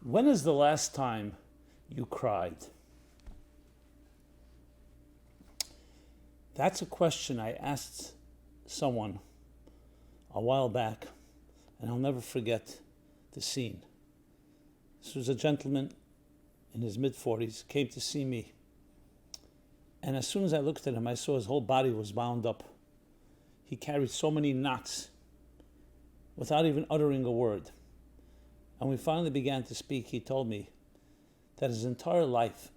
When is the last time you cried? That's a question I asked someone a while back, and I'll never forget the scene. This was a gentleman in his mid-40s, came to see me. And as soon as I looked at him, I saw his whole body was bound up. He carried so many knots without even uttering a word. And we finally began to speak. He told me that his entire life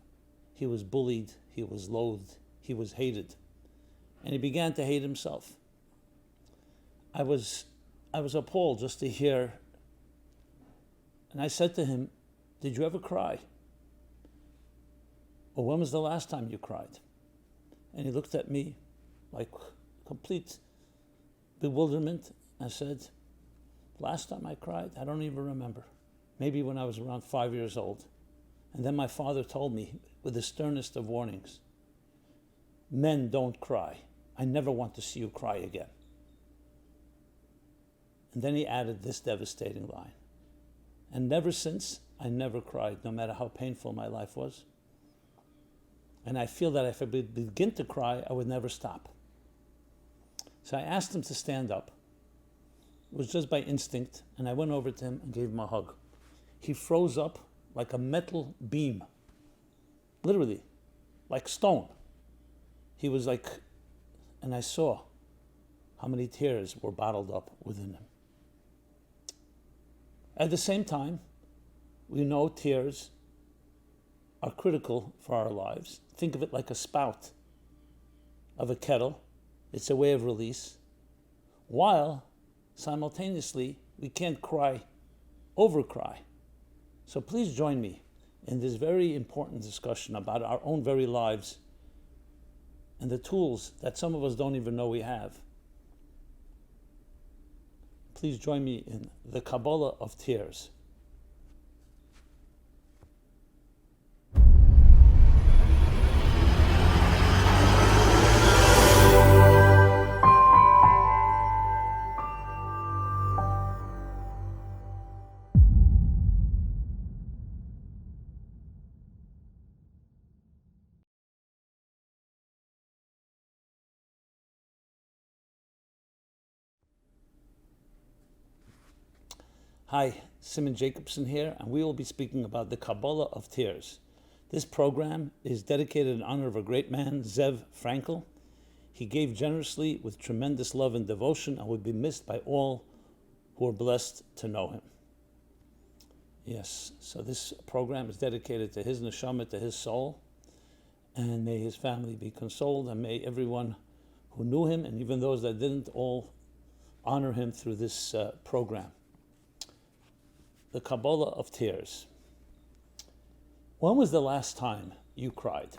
he was bullied, he was loathed, he was hated. And he began to hate himself. I was appalled just to hear. And I said to him, "Did you ever cry? Or when was the last time you cried?" And he looked at me like complete bewilderment. I said, "Last time I cried, I don't even remember. Maybe when I was around 5 years old." And then my father told me with the sternest of warnings, "Men don't cry. I never want to see you cry again." And then he added this devastating line. And never since, I never cried, no matter how painful my life was. And I feel that if I begin to cry, I would never stop. So I asked him to stand up. It was just by instinct, and I went over to him and gave him a hug. He froze up like a metal beam, literally, like stone. He was like, and I saw how many tears were bottled up within him. At the same time, we know tears are critical for our lives. Think of it like a spout of a kettle. It's a way of release. While simultaneously, we can't cry, overcry. So please join me in this very important discussion about our own very lives and the tools that some of us don't even know we have. Please join me in the Kabbalah of Tears. Hi, Simon Jacobson here, and we will be speaking about the Kabbalah of Tears. This program is dedicated in honor of a great man, Zev Frankel. He gave generously with tremendous love and devotion and would be missed by all who are blessed to know him. Yes, so this program is dedicated to his neshama, to his soul, and may his family be consoled, and may everyone who knew him, and even those that didn't, all honor him through this program. The Kabbalah of Tears. When was the last time you cried?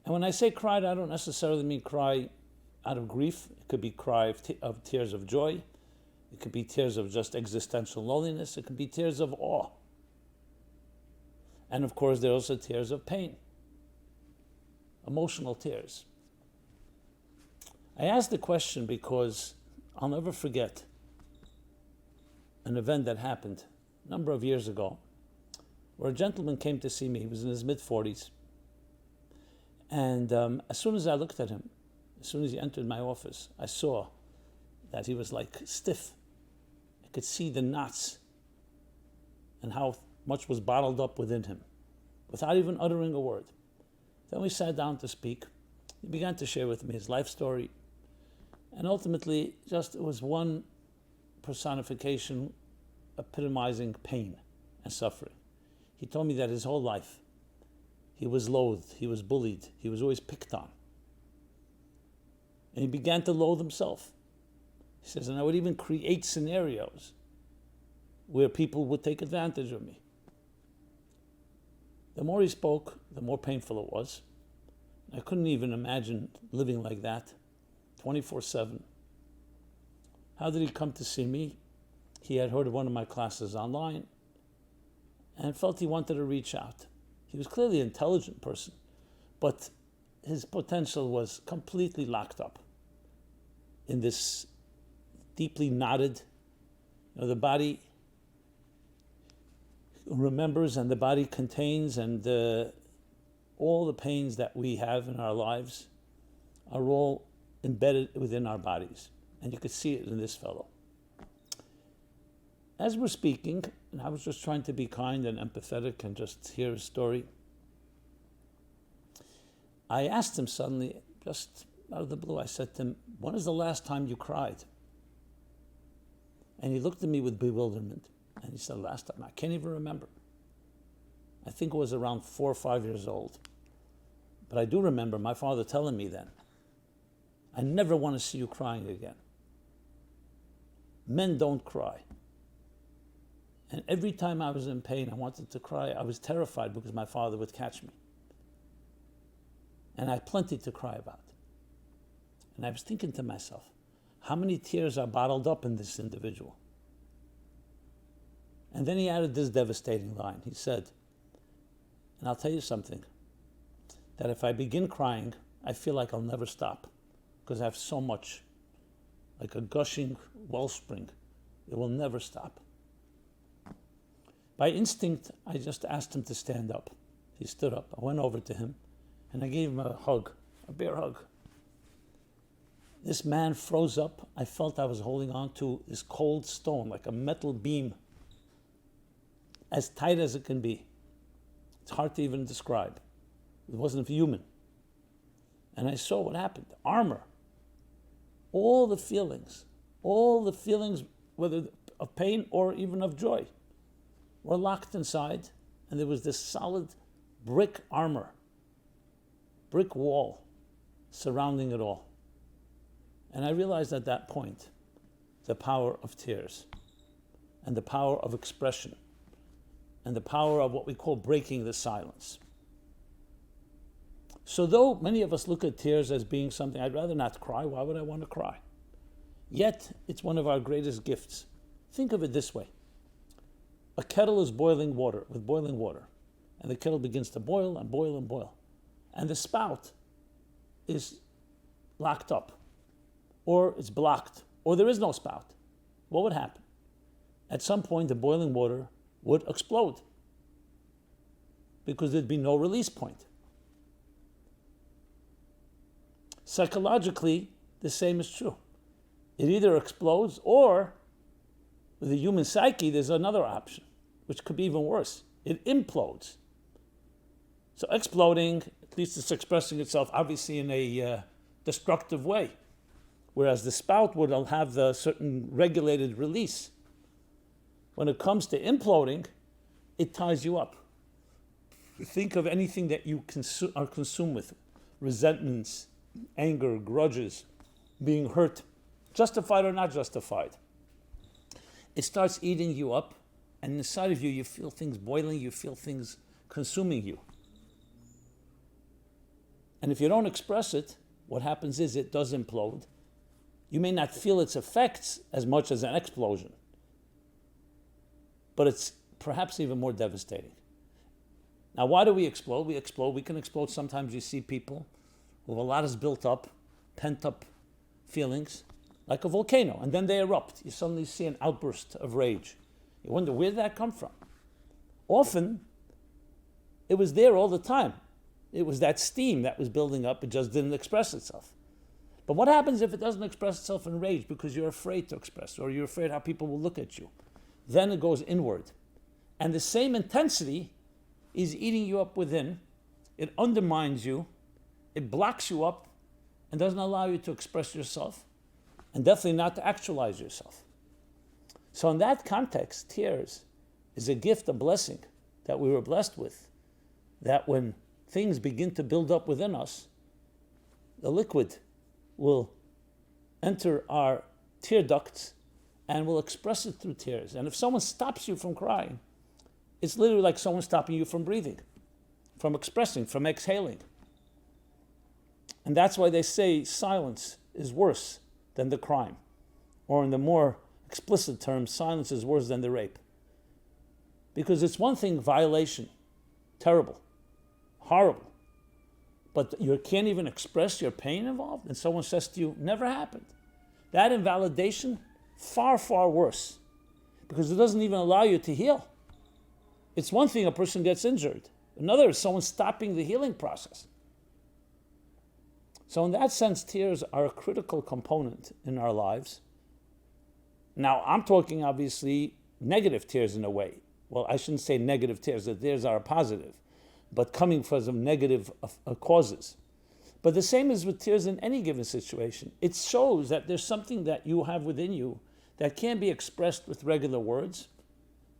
And when I say cried, I don't necessarily mean cry out of grief. It could be cry of tears of joy. It could be tears of just existential loneliness. It could be tears of awe. And of course, there are also tears of pain, emotional tears. I asked the question because I'll never forget an event that happened a number of years ago, where a gentleman came to see me. He was in his mid-40s. And as soon as I looked at him, as soon as he entered my office, I saw that he was like stiff. I could see the knots and how much was bottled up within him, without even uttering a word. Then we sat down to speak. He began to share with me his life story. And ultimately, it was one personification epitomizing pain and suffering. He told me that his whole life he was loathed, he was bullied, he was always picked on. And he began to loathe himself. He says, and I would even create scenarios where people would take advantage of me. The more he spoke, the more painful it was. I couldn't even imagine living like that, 24/7. How did he come to see me? He had heard of one of my classes online and felt he wanted to reach out. He was clearly an intelligent person, but his potential was completely locked up in this deeply knotted, the body remembers and the body contains, and all the pains that we have in our lives are all embedded within our bodies. And you could see it in this fellow. As we're speaking, and I was just trying to be kind and empathetic and just hear his story, I asked him suddenly, just out of the blue, I said to him, when is the last time you cried? And he looked at me with bewilderment. And he said, last time, I can't even remember. I think it was around 4 or 5 years old. But I do remember my father telling me then, I never want to see you crying again. Men don't cry. And every time I was in pain, I wanted to cry. I was terrified because my father would catch me. And I had plenty to cry about. And I was thinking to myself, how many tears are bottled up in this individual? And then he added this devastating line. He said, and I'll tell you something, that if I begin crying, I feel like I'll never stop because I have so much, like a gushing wellspring. It will never stop. By instinct, I just asked him to stand up. He stood up. I went over to him and I gave him a hug, a bear hug. This man froze up. I felt I was holding on to this cold stone, like a metal beam, as tight as it can be. It's hard to even describe. It wasn't human. And I saw what happened. Armor. All the feelings, whether of pain or even of joy, were locked inside, and there was this solid brick armor, brick wall surrounding it all. And I realized at that point the power of tears and the power of expression and the power of what we call breaking the silence. So though many of us look at tears as being something, I'd rather not cry, why would I want to cry? Yet it's one of our greatest gifts. Think of it this way. A kettle is boiling water, and the kettle begins to boil and boil and boil. And the spout is locked up, or it's blocked, or there is no spout. What would happen? At some point, the boiling water would explode because there'd be no release point. Psychologically, the same is true. It either explodes, or with the human psyche, there's another option, which could be even worse. It implodes. So exploding, at least it's expressing itself obviously in a destructive way, whereas the spout would have the certain regulated release. When it comes to imploding, it ties you up. Think of anything that you are consumed with, resentments, anger, grudges, being hurt, justified or not justified. It starts eating you up, and inside of you, you feel things boiling, you feel things consuming you. And if you don't express it, what happens is it does implode. You may not feel its effects as much as an explosion, but it's perhaps even more devastating. Now, why do we explode? We can explode. Sometimes you see people who a lot is built up, pent up feelings, like a volcano, and then they erupt. You suddenly see an outburst of rage. You wonder, where did that come from? Often, it was there all the time. It was that steam that was building up, it just didn't express itself. But what happens if it doesn't express itself in rage because you're afraid to express, or you're afraid how people will look at you? Then it goes inward. And the same intensity is eating you up within. It undermines you. It blocks you up and doesn't allow you to express yourself, and definitely not to actualize yourself. So in that context, tears is a gift, a blessing that we were blessed with, that when things begin to build up within us, the liquid will enter our tear ducts and will express it through tears. And if someone stops you from crying, it's literally like someone stopping you from breathing, from expressing, from exhaling. And that's why they say silence is worse than the crime. Or in the more explicit terms, silence is worse than the rape. Because it's one thing, violation, terrible, horrible. But you can't even express your pain involved, and someone says to you, never happened. That invalidation, far, far worse. Because it doesn't even allow you to heal. It's one thing a person gets injured. Another is someone stopping the healing process. So in that sense, tears are a critical component in our lives. Now, I'm talking obviously negative tears in a way. Well, I shouldn't say negative tears, the tears are positive, but coming from negative causes. But the same is with tears in any given situation. It shows that there's something that you have within you that can't be expressed with regular words.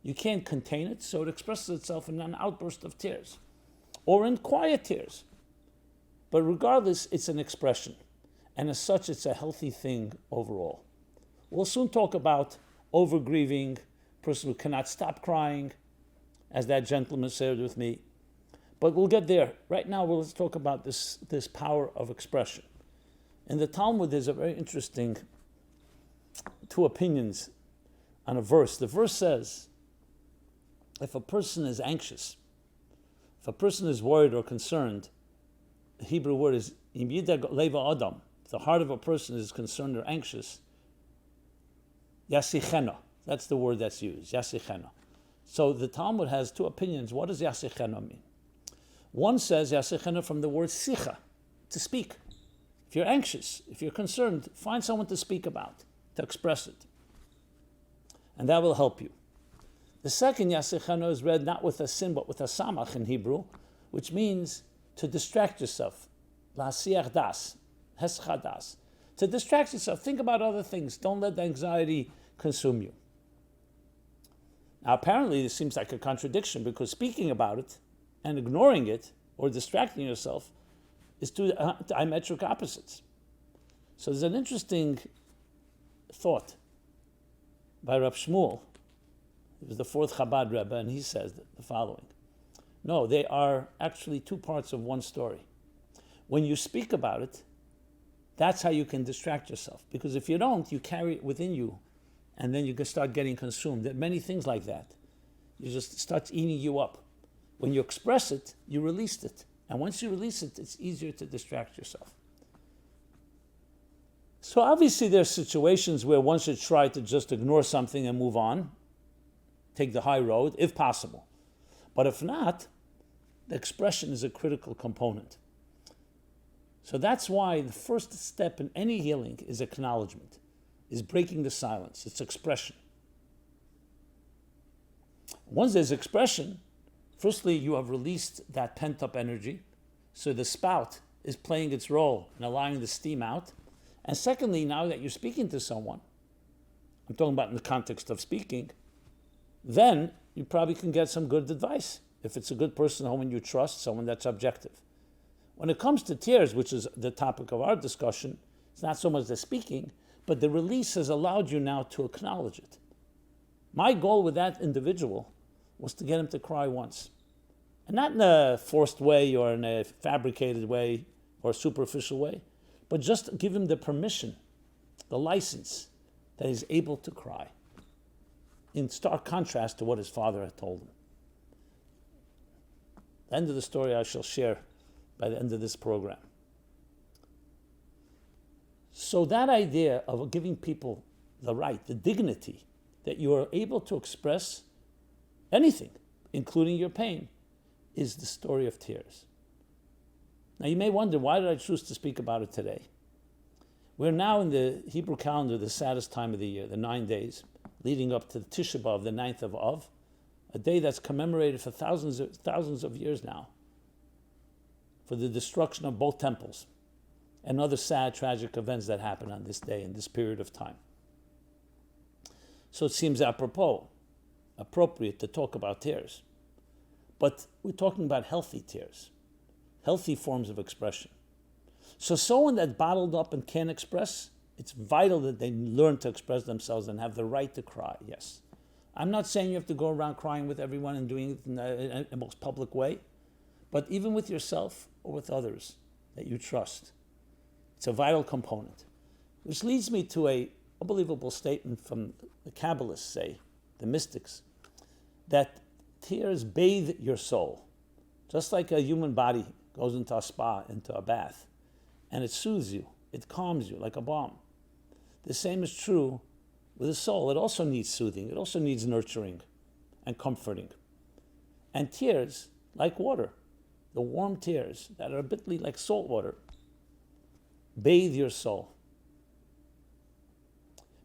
You can't contain it, so it expresses itself in an outburst of tears or in quiet tears. But regardless, it's an expression. And as such, it's a healthy thing overall. We'll soon talk about over-grieving, person who cannot stop crying, as that gentleman shared with me. But we'll get there. Right now, let's talk about this power of expression. In the Talmud, there's a very interesting two opinions on a verse. The verse says, if a person is anxious, if a person is worried or concerned, the Hebrew word is im yidag leva adam. If the heart of a person is concerned or anxious, yasichena. That's the word that's used, yasichena. So the Talmud has two opinions. What does yasichena mean? One says yasichena from the word sicha, to speak. If you're anxious, if you're concerned, find someone to speak about, to express it. And that will help you. The second yasichena is read not with a sin, but with a samach in Hebrew, which means to distract yourself. La'asiach das, hescha das. To distract yourself, think about other things. Don't let the anxiety consume you. Now, apparently, this seems like a contradiction because speaking about it and ignoring it or distracting yourself is two diametric opposites. So there's an interesting thought by Rab Shmuel. He was the fourth Chabad Rebbe, and he says the following. No, they are actually two parts of one story. When you speak about it, that's how you can distract yourself. Because if you don't, you carry it within you, and then you can start getting consumed. There are many things like that. You just start eating you up. When you express it, you release it. And once you release it, it's easier to distract yourself. So obviously there's situations where one should try to just ignore something and move on, take the high road, if possible. But if not, the expression is a critical component. So that's why the first step in any healing is acknowledgement, is breaking the silence. It's expression. Once there's expression, firstly, you have released that pent-up energy, so the spout is playing its role in allowing the steam out. And secondly, now that you're speaking to someone, I'm talking about in the context of speaking, then you probably can get some good advice. If it's a good person, someone you trust, someone that's objective. When it comes to tears, which is the topic of our discussion, it's not so much the speaking, but the release has allowed you now to acknowledge it. My goal with that individual was to get him to cry once. And not in a forced way or in a fabricated way or superficial way, but just give him the permission, the license that he's able to cry, in stark contrast to what his father had told him. The end of the story I shall share by the end of this program. So that idea of giving people the right, the dignity, that you are able to express anything, including your pain, is the story of tears. Now you may wonder, why did I choose to speak about it today? We're now in the Hebrew calendar, the saddest time of the year, the 9 days, leading up to the Tisha B'Av, the 9th of Av, a day that's commemorated for thousands of years now, for the destruction of both temples and other sad, tragic events that happen on this day in this period of time. So it seems appropriate to talk about tears. But we're talking about healthy tears, healthy forms of expression. So someone that's bottled up and can't express, it's vital that they learn to express themselves and have the right to cry, yes. I'm not saying you have to go around crying with everyone and doing it in the most public way, but even with yourself or with others that you trust. It's a vital component. Which leads me to an unbelievable statement from the Kabbalists, say, the mystics, that tears bathe your soul. Just like a human body goes into a spa, into a bath, and it soothes you, it calms you like a balm. The same is true with the soul. It also needs soothing. It also needs nurturing and comforting. And tears, like water, the warm tears that are a bit like salt water, bathe your soul.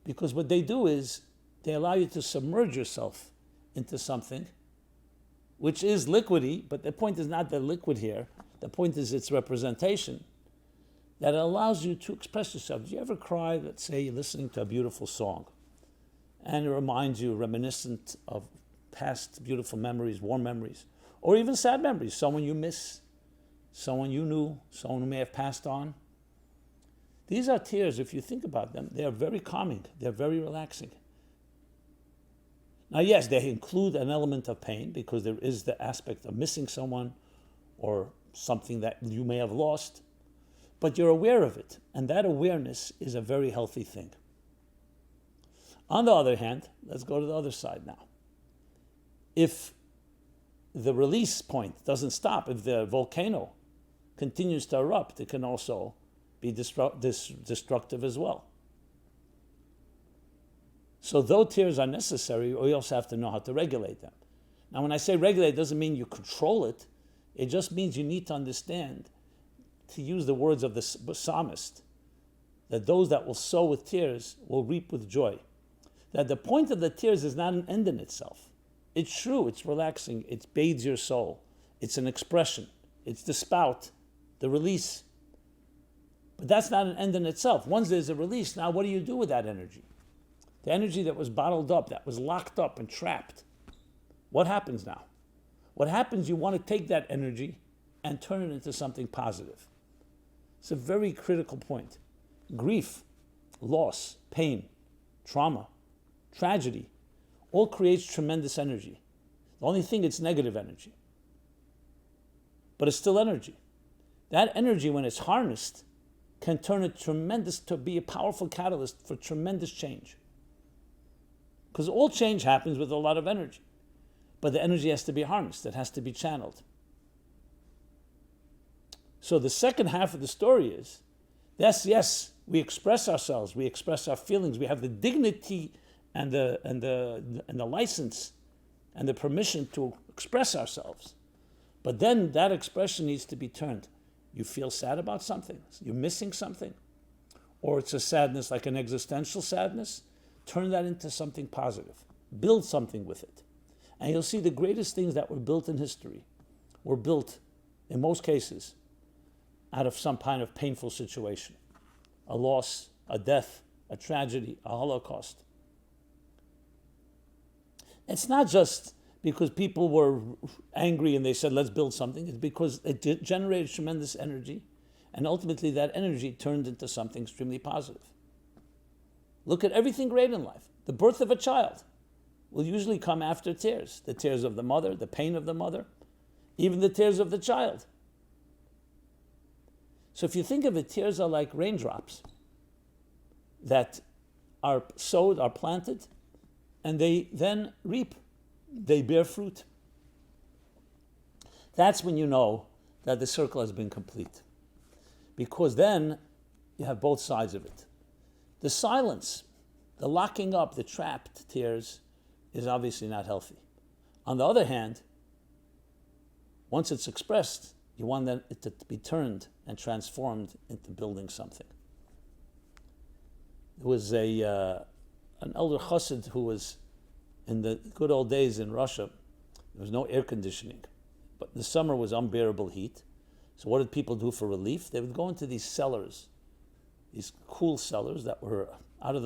Because what they do is they allow you to submerge yourself into something which is liquidy, but the point is not the liquid here. The point is its representation, that it allows you to express yourself. Do you ever cry, let's say you're listening to a beautiful song, and it reminds you, reminiscent of past beautiful memories, warm memories, or even sad memories, someone you miss, someone you knew, someone who may have passed on? These are tears, if you think about them, they are very calming, they're very relaxing. Now, yes, they include an element of pain because there is the aspect of missing someone or something that you may have lost, but you're aware of it, and that awareness is a very healthy thing. On the other hand, let's go to the other side now. If the release point doesn't stop, if the volcano continues to erupt, it can also be destructive as well. So though tears are necessary, we also have to know how to regulate them. Now, when I say regulate, it doesn't mean you control it. It just means you need to understand, to use the words of the psalmist, that those that will sow with tears will reap with joy. That the point of the tears is not an end in itself. It's true, it's relaxing, it bathes your soul. It's an expression, it's the spout, the release. But that's not an end in itself. Once there's a release, now what do you do with that energy? The energy that was bottled up, that was locked up and trapped. What happens now? What happens, you want to take that energy and turn it into something positive. It's a very critical point. Grief, loss, pain, trauma, tragedy, all creates tremendous energy. The only thing, it's negative energy. But it's still energy. That energy, when it's harnessed, can turn it to be a powerful catalyst for tremendous change. Because all change happens with a lot of energy. But the energy has to be harnessed, it has to be channeled. So the second half of the story is, yes, we express ourselves, we express our feelings, we have the dignity and the license and the permission to express ourselves. But then that expression needs to be turned. You feel sad about something, you're missing something, or it's a sadness like an existential sadness. Turn that into something positive. Build something with it. And you'll see the greatest things that were built in history were built, in most cases, out of some kind of painful situation. A loss, a death, a tragedy, a Holocaust. It's not just because people were angry and they said, let's build something. It's because it generated tremendous energy, and ultimately that energy turned into something extremely positive. Look at everything great in life. The birth of a child will usually come after tears. The tears of the mother, the pain of the mother, even the tears of the child. So if you think of it, tears are like raindrops that are sowed, are planted, and they then reap. They bear fruit. That's when you know that the circle has been complete. Because then you have both sides of it. The silence, the locking up, the trapped tears is obviously not healthy. On the other hand, once it's expressed, you want it to be turned and transformed into building something. There was an elder chassid who was, in the good old days in Russia, there was no air conditioning, but the summer was unbearable heat. So what did people do for relief? They would go into these cellars, these cool cellars that were not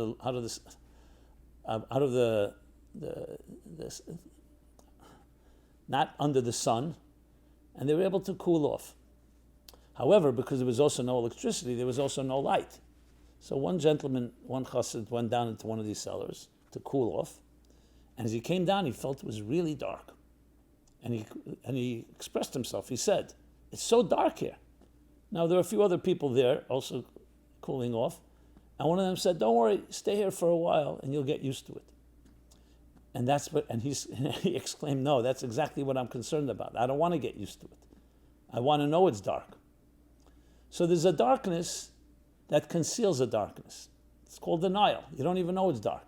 under the sun, and they were able to cool off. However, because there was also no electricity, there was also no light. So one chassid went down into one of these cellars to cool off, and as he came down, he felt it was really dark. And he expressed himself. He said, "It's so dark here." Now, there are a few other people there also cooling off, and one of them said, "Don't worry, stay here for a while and you'll get used to it." And he exclaimed, "No, that's exactly what I'm concerned about. I don't want to get used to it. I want to know it's dark." So there's a darkness that conceals a darkness. It's called denial. You don't even know it's dark.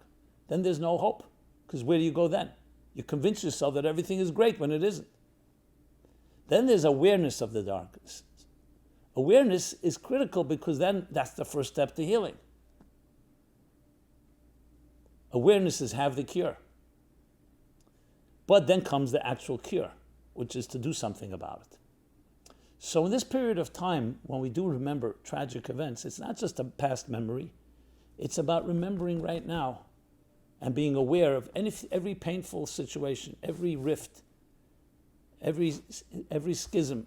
Then there's no hope, because where do you go then? You convince yourself that everything is great when it isn't. Then there's awareness of the darkness. Awareness is critical because then that's the first step to healing. Awareness is half the cure. But then comes the actual cure, which is to do something about it. So in this period of time, when we do remember tragic events, it's not just a past memory. It's about remembering right now and being aware of every painful situation, every rift, every schism,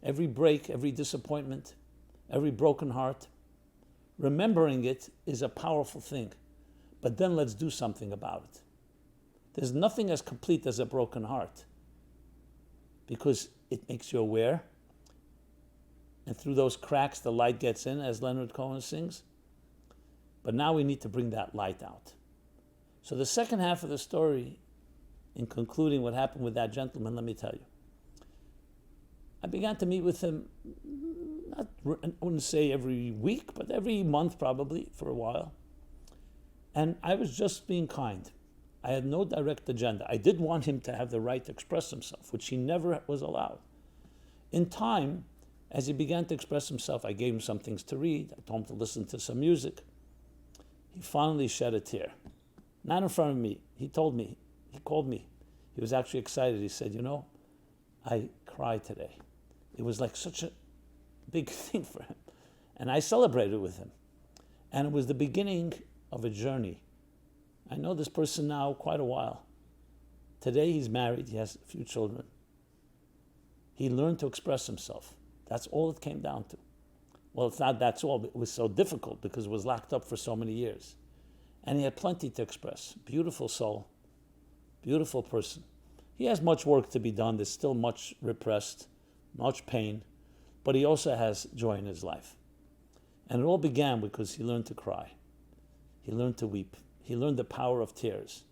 every break, every disappointment, every broken heart. Remembering it is a powerful thing. But then let's do something about it. There's nothing as complete as a broken heart, because it makes you aware, and through those cracks the light gets in, as Leonard Cohen sings. But now we need to bring that light out. So the second half of the story, in concluding what happened with that gentleman, let me tell you. I began to meet with him, I wouldn't say every week, but every month probably for a while. And I was just being kind. I had no direct agenda. I did want him to have the right to express himself, which he never was allowed. In time, as he began to express himself, I gave him some things to read. I told him to listen to some music. He finally shed a tear. Not in front of me. He told me, he called me. He was actually excited. He said, I cried today. It was like such a big thing for him. And I celebrated with him. And it was the beginning of a journey. I know this person now quite a while. Today he's married, he has a few children. He learned to express himself. That's all it came down to. Well, it's not that's all, but it was so difficult because it was locked up for so many years. And he had plenty to express. Beautiful soul, beautiful person. He has much work to be done. There's still much repressed, much pain, but he also has joy in his life. And it all began because he learned to cry. He learned to weep. He learned the power of tears.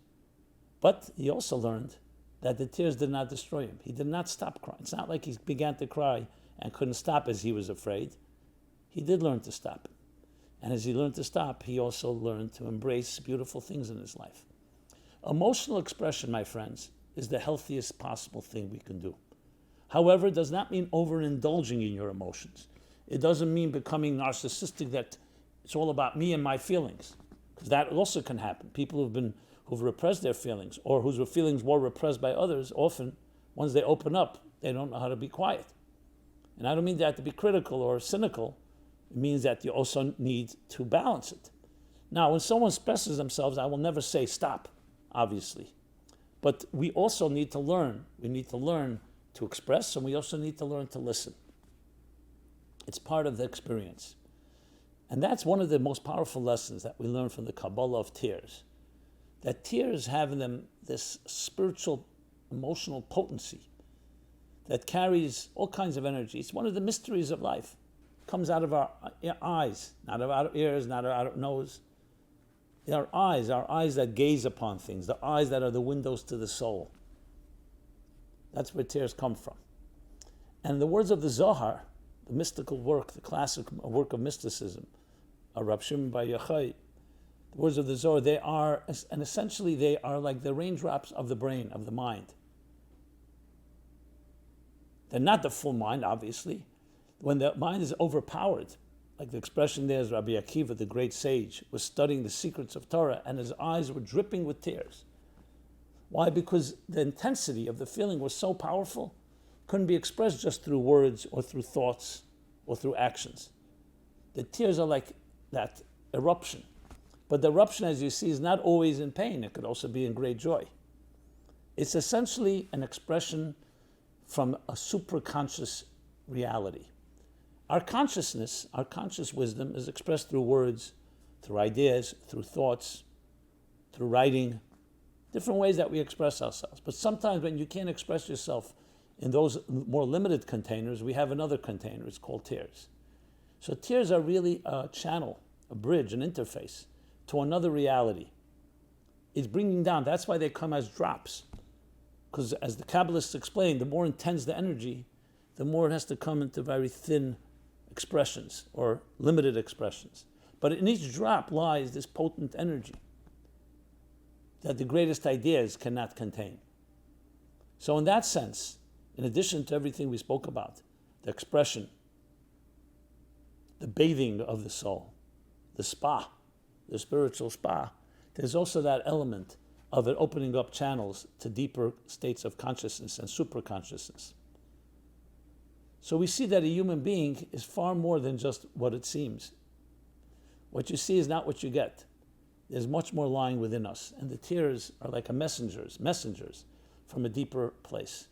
But he also learned that the tears did not destroy him. He did not stop crying. It's not like he began to cry and couldn't stop as he was afraid. He did learn to stop. And as he learned to stop, he also learned to embrace beautiful things in his life. Emotional expression, my friends, is the healthiest possible thing we can do. However, it does not mean overindulging in your emotions. It doesn't mean becoming narcissistic, that it's all about me and my feelings. Because that also can happen. People who've repressed their feelings, or whose feelings were repressed by others, often, once they open up, they don't know how to be quiet. And I don't mean that to be critical or cynical. It means that you also need to balance it. Now, when someone expresses themselves, I will never say stop, obviously. But we also need to learn. We need to learn to express, and we also need to learn to listen. It's part of the experience. And that's one of the most powerful lessons that we learn from the Kabbalah of Tears. That tears have in them this spiritual, emotional potency that carries all kinds of energy. It's one of the mysteries of life. It comes out of our eyes, not out of our ears, not out of our nose. Our eyes that gaze upon things, the eyes that are the windows to the soul. That's where tears come from. And the words of the Zohar, the mystical work, the classic work of mysticism, Rab Shimon Bar Yochai, the words of the Zohar, they are like the raindrops of the brain, of the mind. They're not the full mind, obviously. When the mind is overpowered, like the expression there is Rabbi Akiva, the great sage, was studying the secrets of Torah, and his eyes were dripping with tears. Why? Because the intensity of the feeling was so powerful, couldn't be expressed just through words or through thoughts or through actions. The tears are like that eruption. But the eruption, as you see, is not always in pain. It could also be in great joy. It's essentially an expression from a supraconscious reality. Our consciousness, our conscious wisdom is expressed through words, through ideas, through thoughts, through writing, different ways that we express ourselves. But sometimes when you can't express yourself in those more limited containers, we have another container. It's called tears. So tears are really a channel, a bridge, an interface to another reality. It's bringing down. That's why they come as drops. Because as the Kabbalists explain, the more intense the energy, the more it has to come into very thin expressions or limited expressions. But in each drop lies this potent energy that the greatest ideas cannot contain. So in that sense, in addition to everything we spoke about, the expression, the bathing of the soul, the spa, the spiritual spa, there's also that element of it opening up channels to deeper states of consciousness and superconsciousness. So we see that a human being is far more than just what it seems. What you see is not what you get. There's much more lying within us. And the tears are like messengers from a deeper place.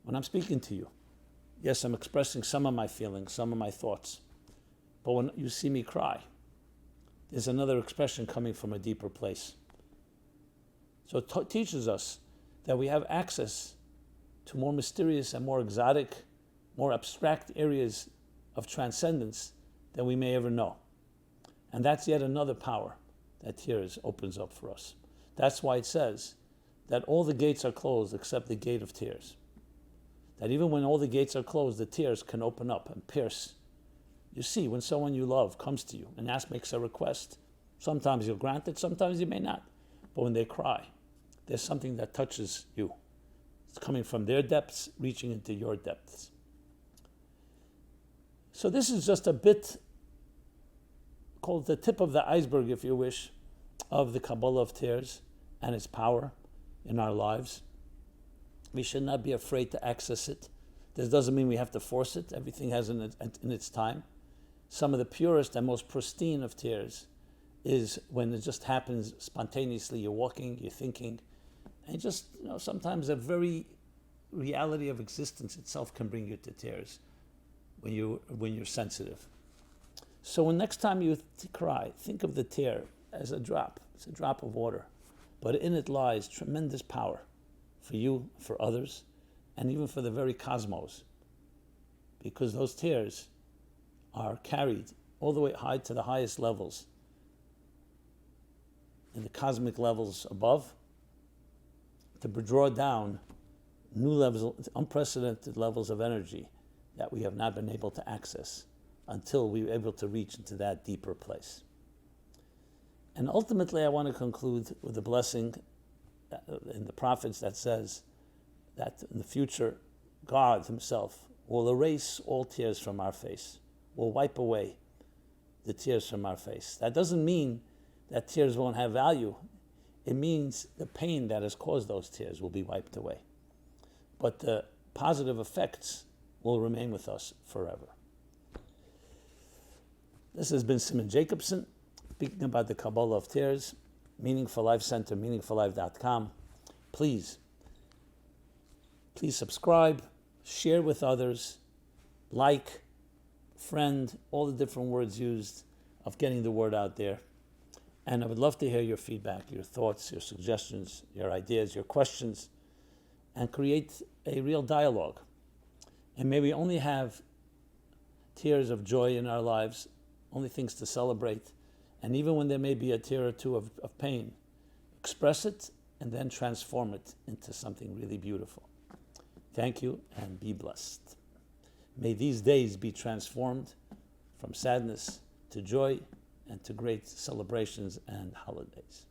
When I'm speaking to you, yes, I'm expressing some of my feelings, some of my thoughts. But when you see me cry, there's another expression coming from a deeper place. So it teaches us that we have access to more mysterious and more exotic, more abstract areas of transcendence than we may ever know. And that's yet another power that tears opens up for us. That's why it says that all the gates are closed except the gate of tears. That even when all the gates are closed, the tears can open up and pierce. You see, when someone you love comes to you and makes a request, sometimes you'll grant it, sometimes you may not. But when they cry, there's something that touches you. It's coming from their depths, reaching into your depths. So this is just a bit, called the tip of the iceberg, if you wish, of the Kabbalah of Tears and its power in our lives. We should not be afraid to access it. This doesn't mean we have to force it. Everything has in its time. Some of the purest and most pristine of tears is when it just happens spontaneously. You're walking, you're thinking, and just, sometimes the very reality of existence itself can bring you to tears when you're sensitive. So when next time you cry, think of the tear as a drop. It's a drop of water, but in it lies tremendous power for you, for others, and even for the very cosmos, because those tears are carried all the way high to the highest levels, in the cosmic levels above, to draw down new levels, unprecedented levels of energy that we have not been able to access until we were able to reach into that deeper place. And ultimately, I want to conclude with a blessing in the prophets that says that in the future, God himself will erase all tears from our face, will wipe away the tears from our face. That doesn't mean that tears won't have value. It means the pain that has caused those tears will be wiped away. But the positive effects will remain with us forever. This has been Simon Jacobson, speaking about the Kabbalah of Tears, Meaningful Life Center, meaningfullife.com. Please subscribe, share with others, like, friend, all the different words used of getting the word out there. And I would love to hear your feedback, your thoughts, your suggestions, your ideas, your questions, and create a real dialogue. And may we only have tears of joy in our lives, only things to celebrate. And even when there may be a tear or two of pain, express it and then transform it into something really beautiful. Thank you and be blessed. May these days be transformed from sadness to joy and to great celebrations and holidays.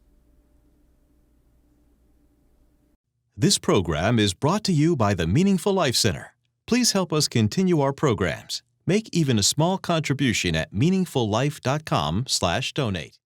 This program is brought to you by the Meaningful Life Center. Please help us continue our programs. Make even a small contribution at meaningfullife.com/donate.